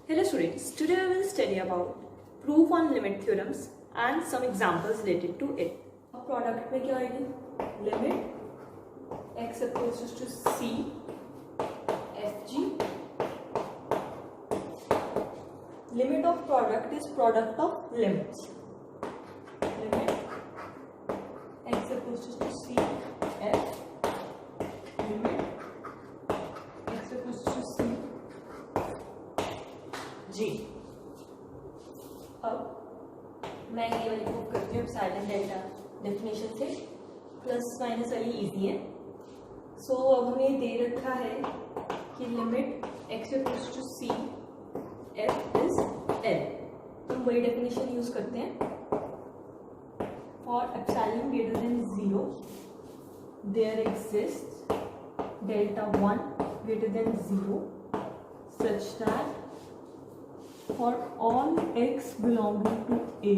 Hello students, today we will study about proof on limit theorems and some examples related to it. अब product में क्या आएगी? Limit x approaches to c fg. Limit of product is product of limits. Limit x approaches to c f. Limit x approaches to c जी। अब मैं ये वाली proof करती हूँ साइलेंट डेल्टा डेफिनेशन से, प्लस माइनस वाली इजी है। So अब हमें दे रखा है कि limit x equals to c f is l, तो हम वही डेफिनेशन यूज करते हैं। For epsilon greater than 0 there exist delta 1 greater than 0 such that for all x belonging to A,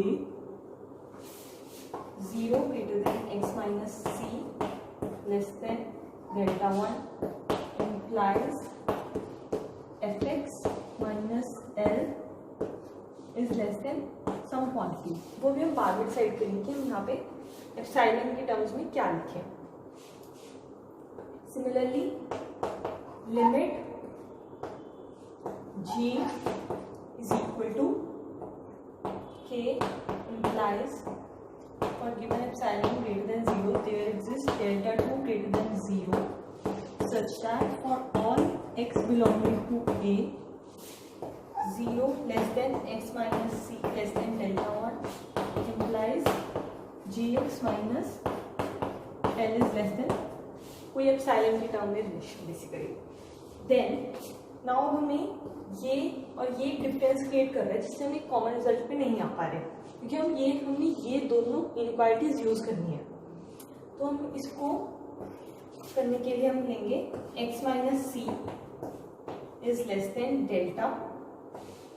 0 greater than x minus c less than delta 1 implies fx minus L is less than some quantity। वो भी हम बाद में decide करेंगे कि हम यहाँ पे एप्सिलॉन के टर्म्स में क्या लिखें। Similarly limit g is equal to k implies for given epsilon greater than 0 there exists delta 2 greater than 0 such that for all x belonging to A, 0 less than x minus c less than delta 1 implies gx minus L is less than कोई epsilon के term में relation basically. Then now हमें ये और ये difference create कर रहा है जिससे हम एक कॉमन रिजल्ट पे नहीं आ पा रहे, क्योंकि हमने ये दोनों इनइक्वालिटीज यूज करनी है। तो हम इसको करने के लिए हम लेंगे x minus c is less than delta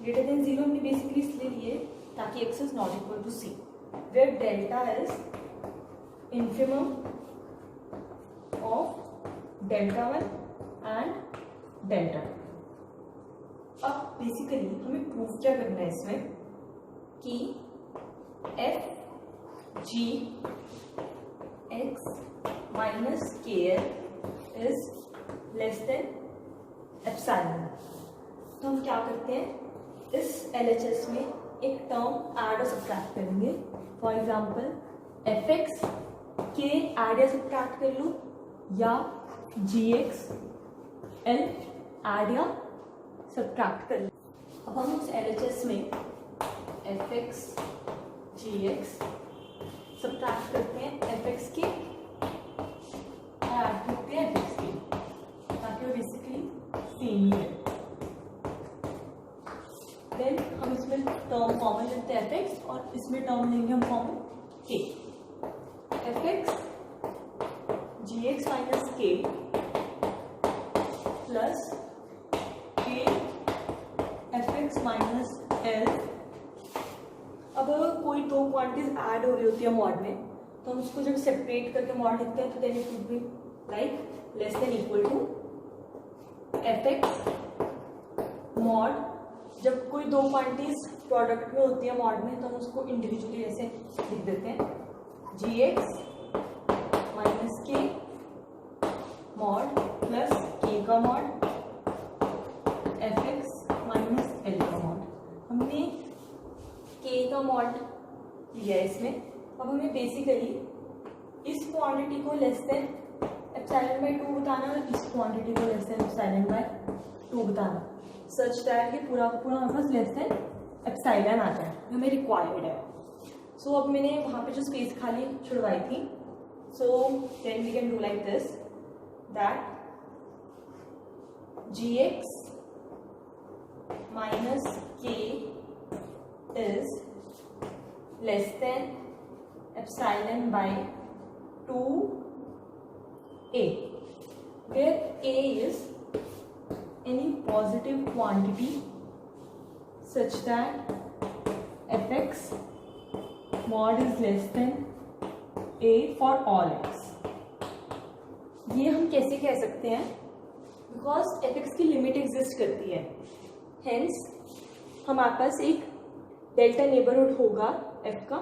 greater than 0। हमने बेसिकली इसलिए लिए ताकि x is not equal to c, where delta is infimum of delta 1 and delta 2। अब बेसिकली हमें प्रूफ क्या करना है इसमें कि F G x minus k l is less than epsilon. तो हम क्या करते हैं, इस एलएचएस में एक टर्म ऐड और सब्ट्रैक्ट करेंगे। फॉर एग्जांपल एफ एक्स के ऐड या सब्ट्रैक्ट कर लो, या जी एक्स एल ऐड या सब्ट्रैक्ट कर लें। अब हम उस एलएचएस में एफ एक्स जी एक्स सब्ट्रैक्ट करते हैं एफ एक्स के, ऐड करते हैं एफ एक्स के, ताकि वो बेसिकली सेम ही है। देन हम इसमें टर्म कॉमन लेते हैं एफ एक्स, और इसमें टर्म लेंगे हम कॉमन के। एफ एक्स जी एक्स माइनस के प्लस fx माइनस एल। अब अगर कोई दो क्वांटिटीज ऐड हो रही होती है मॉड में, तो हम उसको जब सेपरेट करके मॉड लिखते हैं तो then it would be like less than equal to fx mod. जब कोई दो क्वांटिटीज प्रोडक्ट में होती है मॉड में, तो हम उसको इंडिविजुअली ऐसे लिख देते हैं gx माइनस के मॉड प्लस k का मॉड fx माइनस एल का मॉड। हमने k का मॉड लिया है इसमें। अब हमें बेसिकली इस क्वांटिटी को लेस देन एप्सिलॉन बाय 2 बताना और इस क्वांटिटी को लेस देन एप्सिलॉन बाय 2 बताना, सच दैट ये पूरा पूरा हमारे पास लेस देन एप्सिलॉन आ जाए, हमें रिक्वायर्ड है। सो अब मैंने वहाँ पे जो स्पेस खाली छुड़वाई थी, so then we can do like this that g x minus k is less than epsilon by 2a, where a is any positive quantity such that fx mod is less than a for all x। ये हम कैसे कह सकते हैं, because fx की limit exist करती है, hence हमारे पास एक डेल्टा नेबरहुड होगा f का,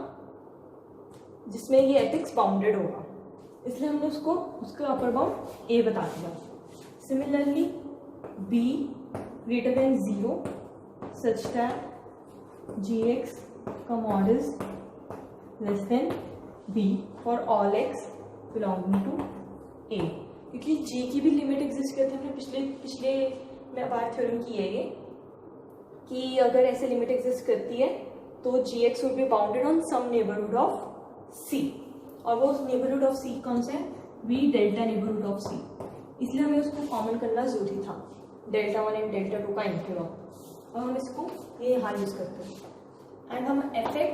जिसमें ये fx बाउंडेड होगा, इसलिए हमने उसको उसका अपर बाउंड a बता दिया। Similarly b greater than 0 such that gx का mod is less than b for all x belonging to a, क्योंकि g की भी लिमिट एग्जिस्ट करती है। हमने पिछले में बार थ्योरम की है ये कि अगर ऐसे लिमिट एग्जिस्ट करती है तो gx would be bounded on some neighbourhood of c, और वो नेबरहुड ऑफ c कौन सा है, v delta neighbourhood of c, इसलिए हमें उसको कॉमन करना जरूरी था, डेल्टा 1 एंड डेल्टा 2 का इंटीग्रल। और हम इसको ये यहाँ यूज करते हैं एंड हम fx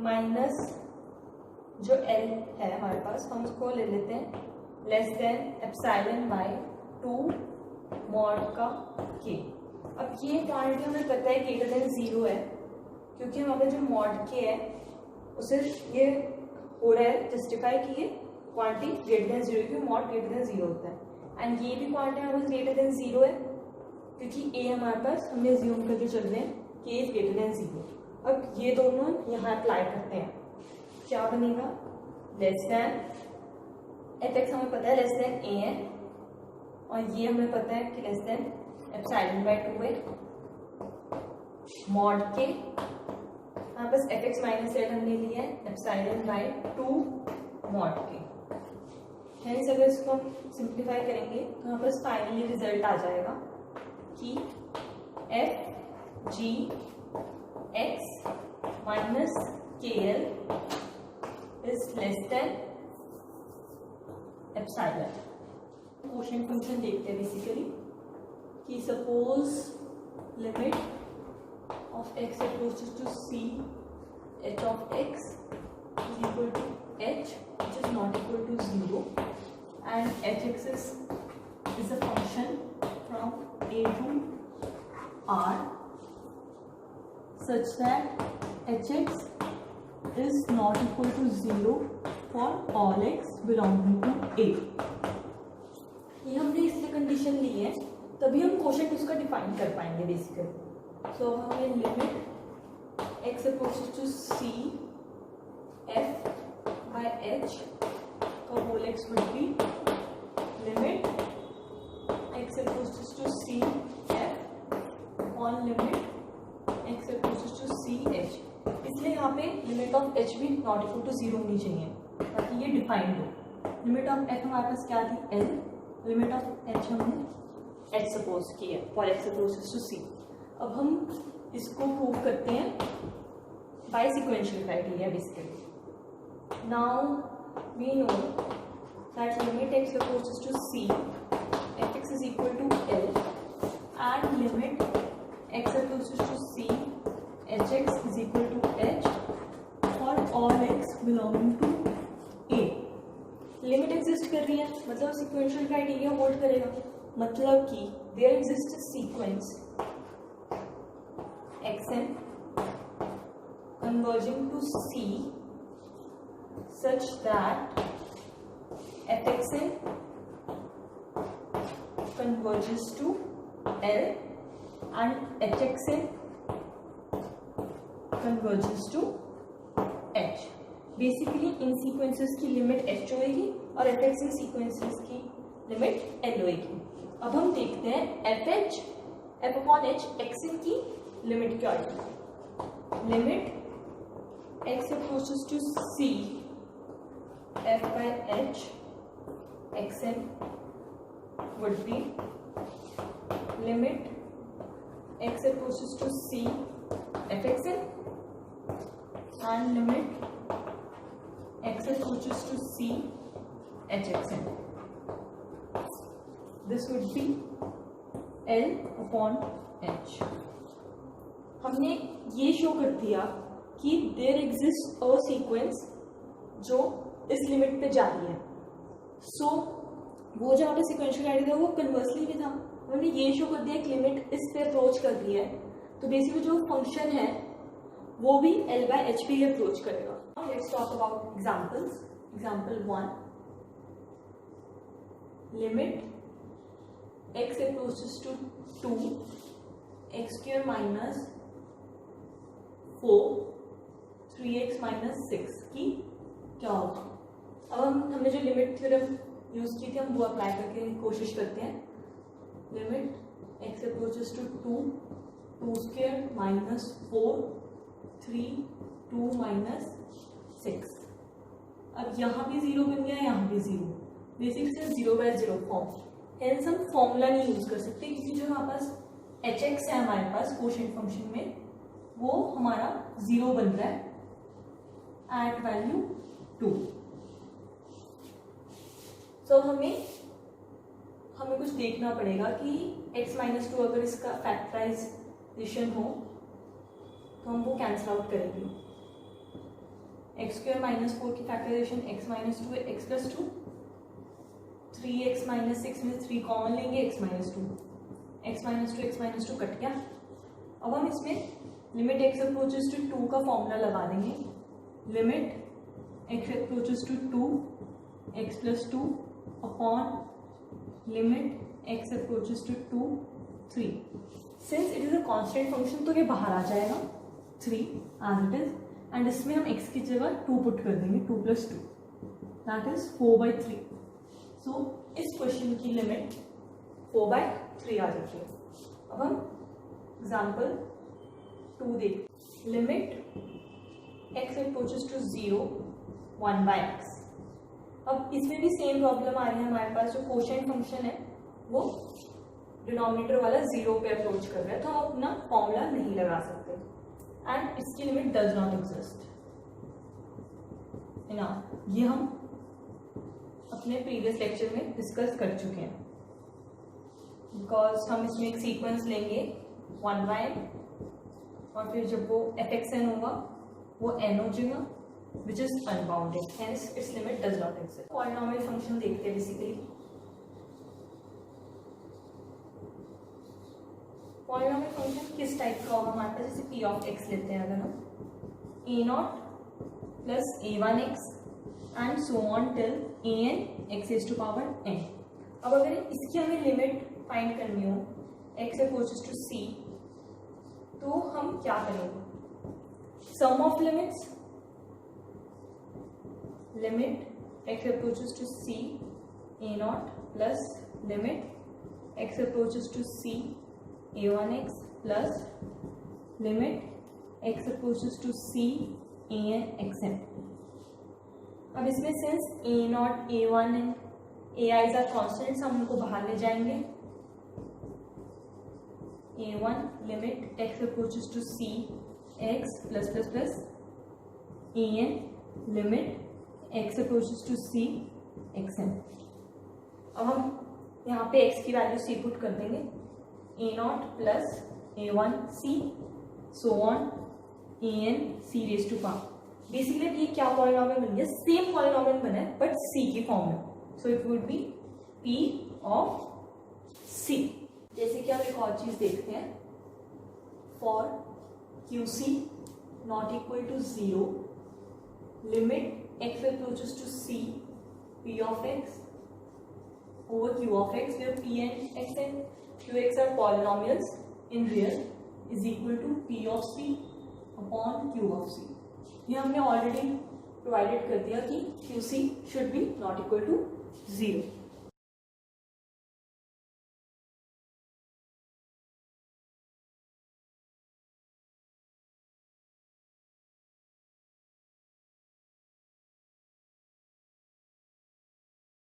माइनस जो l है हमारे पास, हम उसको ले लेते हैं less than epsilon bye 2 mod का k। अब ये क्वांटिटी हमें पता है ग्रेटर देन 0 है, क्योंकि हमारा जो मॉड k है उसे ये हो रहा है जस्टिफाई कि ये क्वांटिटी ग्रेटर देन 0, क्योंकि मॉड ग्रेटर देन 0 होता है, एंड ये भी क्वांटिटी हमारे पास ग्रेटर देन 0 है, क्योंकि a हमारे पास हमने ज्यूम करके चल रहे हैं कि इज ग्रेटर देन 0। अब ये दोनों यहाँ अप्लाई करते हैं, क्या बनेगा, लेस देन fx हमें पता है लेस देन a है, और ये हमें पता है कि लेस देन एप्सिलॉन बाय 2 है, मॉड के हमारे पास fx माइनस l हमने लिया है एप्सिलॉन बाय 2 मॉड के। हेंस अगर इसको हम सिंप्लीफाई करेंगे तो हमारे पास फाइनली रिजल्ट आ जाएगा कि f g x minus k l is less than epsilon. Quotient function देखते हैं बेसिकली कि suppose limit of x approaches to c h of x is equal to h which is not equal to 0 and hx is a function from a to r such that hx is not equal to 0 for all x belonging to a। ये हमने इसलिए condition ली है तभी हम quotient उसका define कर पाएंगे basically. So हमें limit x approaches to c f by h का whole x would be limit x approaches to c f on limit x approaches to c h, इसलिए यहाँ पे लिमिट ऑफ h भी not equal to 0 होनी चाहिए ताकि ये defined हो। लिमिट ऑफ f हमारे पास क्या थी l, लिमिट ऑफ h हमने h सपोज की है for x approaches to c। अब हम इसको प्रूव करते हैं by sequential criteria basically. Now we know that limit x approaches to c fx is equal to l and limit x approaches to c hx is equal to h for all x belonging to a। Limit exist कर रही है मतलब sequential criteria hold करेगा, मतलब कि there exist sequence xn converging to c such that fxn converges to l and hxn converges to h। Basically इन sequences की limit h होएगी और fxn सीक्वेंसेस की लिमिट l होएगी। अब हम देखते हैं f अपॉन h xn की लिमिट क्या होगी। Limit x approaches to c f by h xn would be limit x approaches to c fxn and limit x approaches to c hxn. This would be L upon h। हमने ये show कर दिया कि there exist a sequence जो इस limit पे जा रही है। सो वो जहाँ पे सीक्वेंशियल क्राइटेरिया था वो कन्वर्सली भी था, हमने ये शो कर दिया एक लिमिट इस पे अप्रोच कर रही है, तो बेसिकली जो फंक्शन है वो भी L by h पे ही अप्रोच करेगा। Let's talk about examples. Example 1, limit x approaches to 2 x square minus 4 3x minus 6 की क्या होगा। अब हमने जो लिमिट थ्योरम यूज की थी हम वो अप्लाई करके कोशिश करते हैं। Limit x approaches to 2 square minus 4 3 2 minus 6। अब यहाँ भी 0 बन गया, यहाँ भी 0, बेसिक से 0/0 फॉर्म। हेंस हम फॉर्मूला नहीं यूज कर सकते क्योंकि जो हमारे पास hx है हमारे पास कोशेंट फंक्शन में वो हमारा 0 बन रहा है एट वैल्यू 2। तो हमें कुछ देखना पड़ेगा कि x-2 अगर इसका फैक्टराइजेशन हो तो हम वो कैंसिल आउट करेंगे। x² - 4 की फैक्टराइजेशन x-2 है x+2, 3x - 6 में 3 कॉमन लेंगे x-2 कट गया। अब हम इसमें लिमिट x approaches to 2 का फॉर्मूला लगा देंगे। Limit x approaches to 2 x+2 upon limit x approaches to 2 3। Since it is a constant function तो ये बाहर आ जाएगा 3 एज इट इज, एंड इसमें हम x की जगह 2 पुट कर देंगे 2 + 2 दैट इज 4/3। सो इस क्वेश्चन की लिमिट 4/3 आ जाती है। अब हम एग्जाम्पल 2 देखते। Limit x approaches to 0 1/x। अब इसमें भी सेम प्रॉब्लम आ रही है हमारे पास, जो कोशेंट फंक्शन है वो डिनोमिनेटर वाला 0 पे अप्रोच कर रहा है तो हम अपना फॉर्मूला नहीं लगा सकते एंड इसकी लिमिट डज नॉट एग्जिस्ट है ना। ये हम अपने प्रीवियस लेक्चर में डिस्कस कर चुके हैं बिकॉज हम इसमें एक सीक्वेंस लेंगे 1/n और फिर जब वो fxn होगा वो n हो जाएगा which is unbounded, hence its limit does not exist। Polynomial function देखते हैं बेसिकली। पॉलिनोमियल फंक्शन किस टाइप का होगा हमारे पास, जैसे p of x लेते हैं अगर हम a0 plus a1x and so on till an x raised to power n। अब अगर इसकी हमें लिमिट फाइंड करनी हो x approaches to c तो हम क्या करेंगे, sum of limits limit x approaches to c a0 plus limit x approaches to c a1x plus limit x approaches to c an xn। अब इसमें since a0 a1 and ai's are constants हम उनको बाहर ले जाएंगे। a1 limit x approaches to c x plus plus plus an limit x approaches to c xn। अब हम यहाँ पे x की वैल्यू c पुट कर देंगे a0 plus a1 c so on an c raised to power। Basically ये क्या polynomial बन गया, सेम पॉलिनोमियल बना है बट c की फॉर्म में, so it would B p of c। जैसे कि हम एक और चीज देखते हैं, for qc not equal to 0 limit x approaches to c p of x over q of x where p and x and qx are polynomials in real is equal to p of c upon q of c। ये हमने already provided कर दिया कि qc should be not equal to 0।